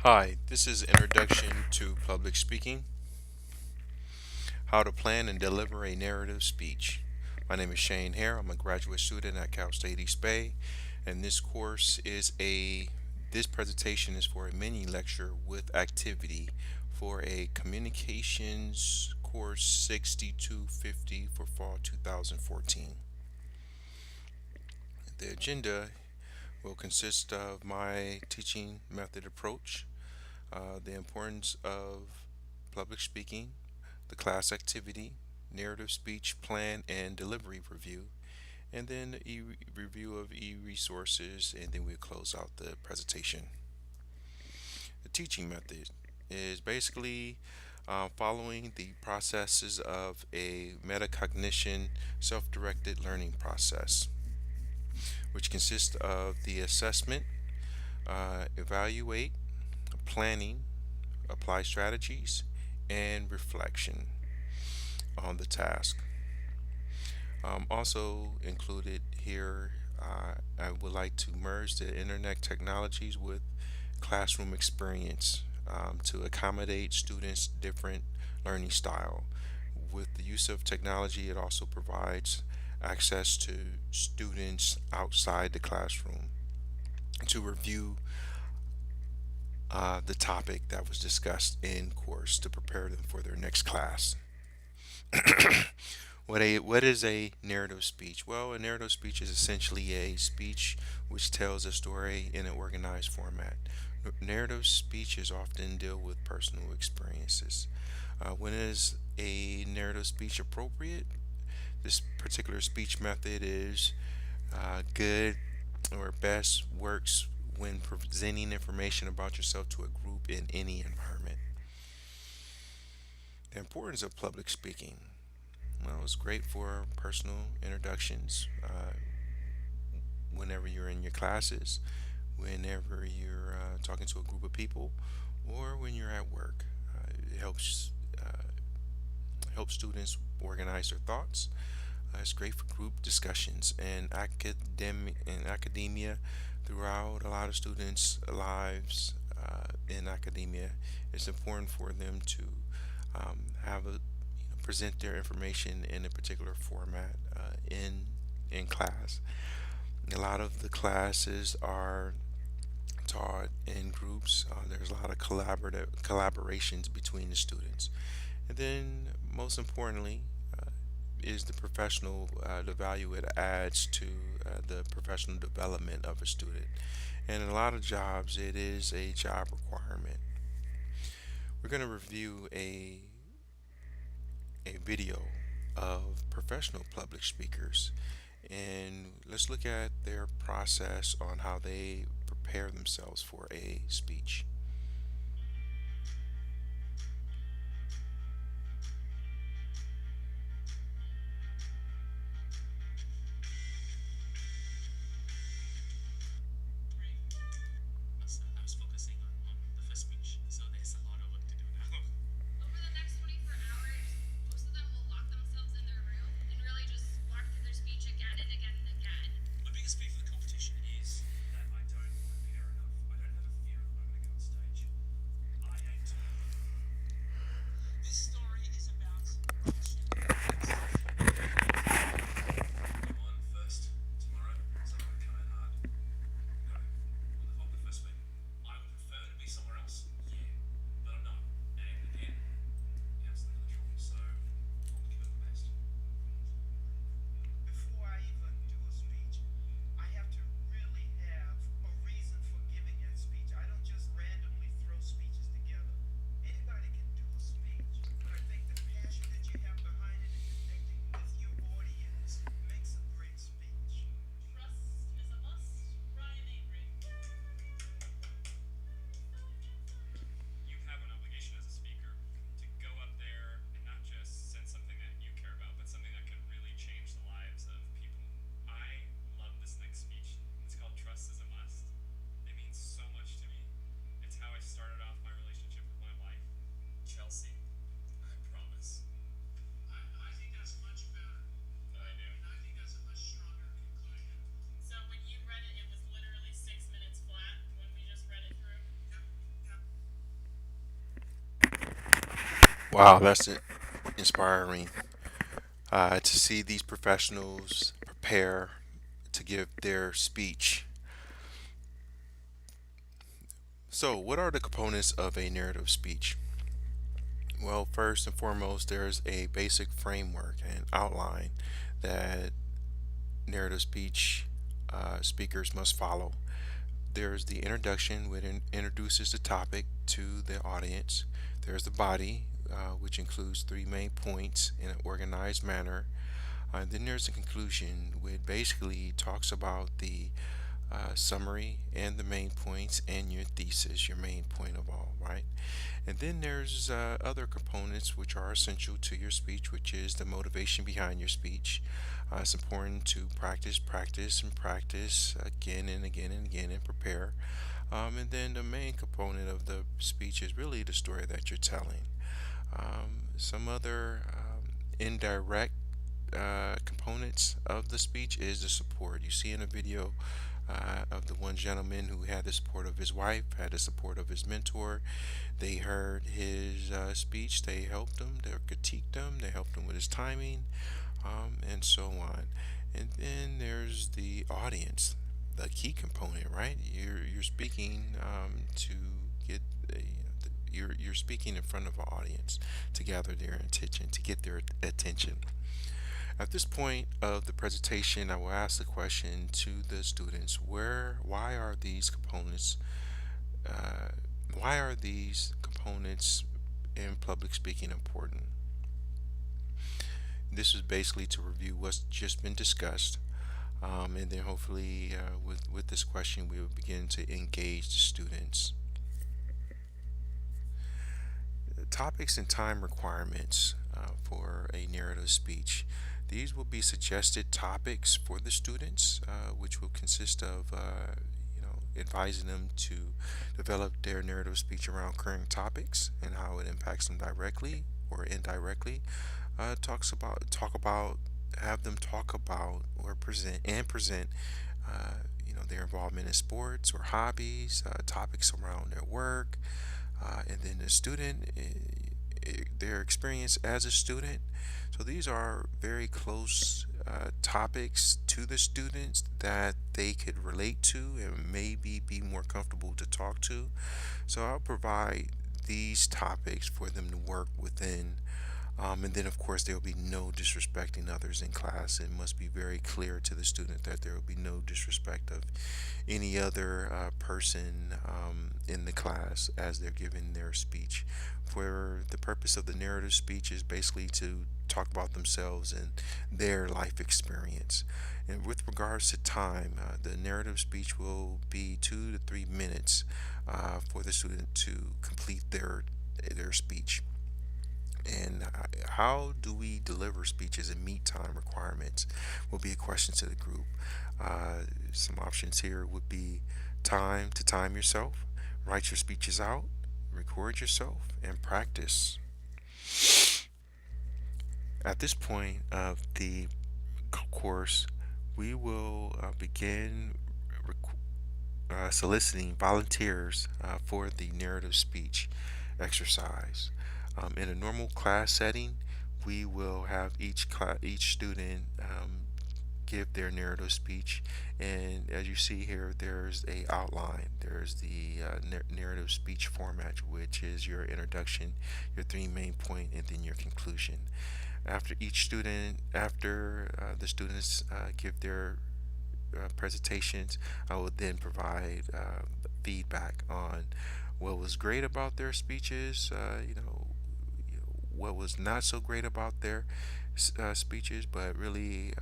Hi, this is Introduction to Public Speaking, How to Plan and Deliver a Narrative Speech. My name is Shane Hare. I'm a graduate student at Cal State East Bay, and this presentation is for a mini lecture with activity for a communications course 6250 for fall 2014. The agenda will consist of my teaching method approach, the importance of public speaking, the class activity, narrative speech plan and delivery review, and then review of e-resources, and then we'll close out the presentation. The teaching method is basically following the processes of a metacognition self-directed learning process, which consists of the assessment, evaluate, planning, apply strategies, and reflection on the task. Also included here, I would like to merge the internet technologies with classroom experience to accommodate students' different learning style. With the use of technology, it also provides access to students outside the classroom to review the topic that was discussed in course to prepare them for their next class. What is a narrative speech? Well, a narrative speech is essentially a speech which tells a story in an organized format. Narrative speeches often deal with personal experiences. When is a narrative speech appropriate? This particular speech method is good or best works when presenting information about yourself to a group in any environment. The importance of public speaking. Well, it's great for personal introductions whenever you're in your classes, whenever you're talking to a group of people, or when you're at work. It helps students organize their thoughts. It's great for group discussions and academia throughout a lot of students' lives in academia. It's important for them to have a present their information in a particular format in class. A lot of the classes are taught in groups. There's a lot of collaborative collaborations between the students, and then most importantly is the value it adds to the professional development of a student. And in a lot of jobs, it is a job requirement. We're going to review a video of professional public speakers, and let's look at their process on how they prepare themselves for a speech. Wow, that's inspiring to see these professionals prepare to give their speech. So, what are the components of a narrative speech? Well, first and foremost, there's a basic framework and outline that narrative speech speakers must follow. There's the introduction, which introduces the topic to the audience. There's the body, which includes three main points in an organized manner. Then there's the conclusion, which basically talks about the summary and the main points and your thesis, your main point of all, right? And then there's other components which are essential to your speech, which is the motivation behind your speech. It's important to practice, practice, and practice again and again and again and prepare. And then the main component of the speech is really the story that you're telling. Some other indirect components of the speech is the support. You see in a video of the one gentleman who had the support of his wife, had the support of his mentor. They heard his speech, they helped him, they critiqued him, they helped him with his timing, and so on. And then there's the audience, the key component, right? You're speaking to get you're speaking in front of an audience to gather their attention, to get their attention. At this point of the presentation, I will ask the question to the students: why are these components, uh, why are these components in public speaking important? This is basically to review what's just been discussed, and then hopefully, with this question, we will begin to engage the students. Topics and time requirements for a narrative speech. These will be suggested topics for the students, which will consist of advising them to develop their narrative speech around current topics and how it impacts them directly or indirectly. Talk about have them talk about or present their involvement in sports or hobbies, topics around their work, and then the student, their experience as a student. So these are very close topics to the students that they could relate to and maybe be more comfortable to talk to. So I'll provide these topics for them to work within. And then, of course, there will be no disrespecting others in class. It must be very clear to the student that there will be no disrespect of any other person in the class as they're giving their speech. For the purpose of the narrative speech is basically to talk about themselves and their life experience. And with regards to time, the narrative speech will be 2 to 3 minutes for the student to complete their speech. And how do we deliver speeches and meet time requirements will be a question to the group. Some options here would be time to time yourself, write your speeches out, record yourself, and practice. At this point of the course, we will begin soliciting volunteers for the narrative speech exercise. In a normal class setting, we will have each student give their narrative speech, and as you see here, there's a outline. There's the narrative speech format, which is your introduction, your three main point, and then your conclusion. After the students give their presentations, I will then provide feedback on what was great about their speeches, what was not so great about their speeches, but really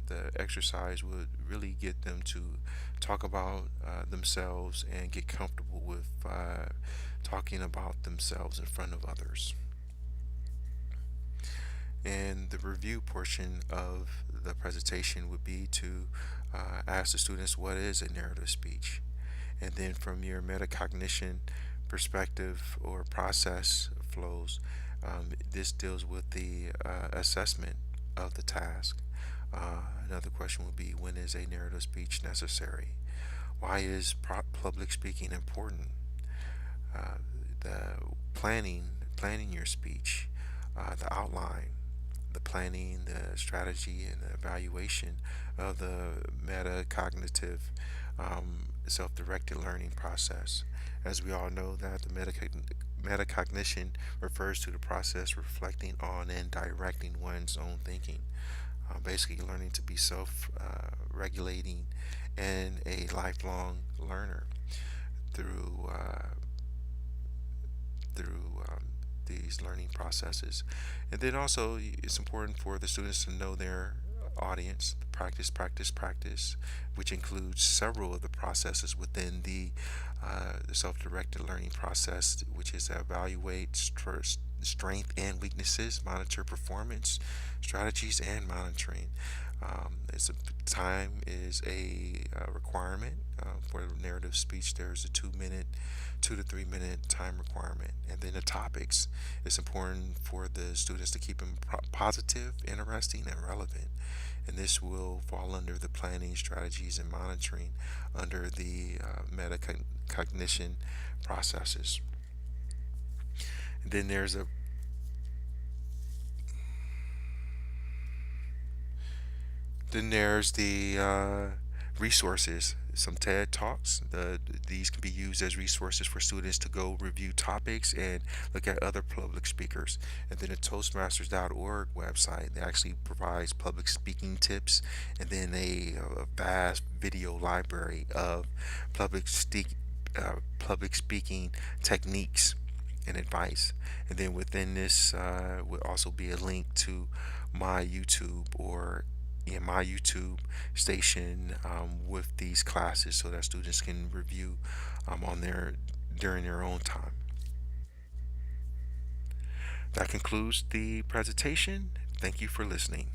the exercise would really get them to talk about themselves and get comfortable with talking about themselves in front of others. And the review portion of the presentation would be to ask the students what is a narrative speech. And then from your metacognition perspective or process flows, this deals with the assessment of the task. Another question would be, when is a narrative speech necessary? Why is public speaking important? The planning your speech. the outline, the planning, the strategy, and the evaluation of the metacognitive self-directed learning process. As we all know, that the metacognition refers to the process reflecting on and directing one's own thinking, basically learning to be self-regulating and a lifelong learner through these learning processes. And then also, it's important for the students to know their audience, practice, practice, practice, which includes several of the processes within the self-directed learning process, which is evaluate strength and weaknesses, monitor performance, strategies, and monitoring. Time is a requirement for narrative speech. There's a 2 minute, 2 to 3 minute time requirement, and then the topics. It's important for the students to keep them positive, interesting, and relevant. And this will fall under the planning, strategies, and monitoring under the metacognition processes. And then there's the resources, some TED Talks. These can be used as resources for students to go review topics and look at other public speakers. And then the Toastmasters.org website, that actually provides public speaking tips, and then a vast video library of public speak, public speaking techniques and advice. And then within this would also be a link to my YouTube or in my YouTube station with these classes so that students can review on their during their own time. That concludes the presentation. Thank you for listening.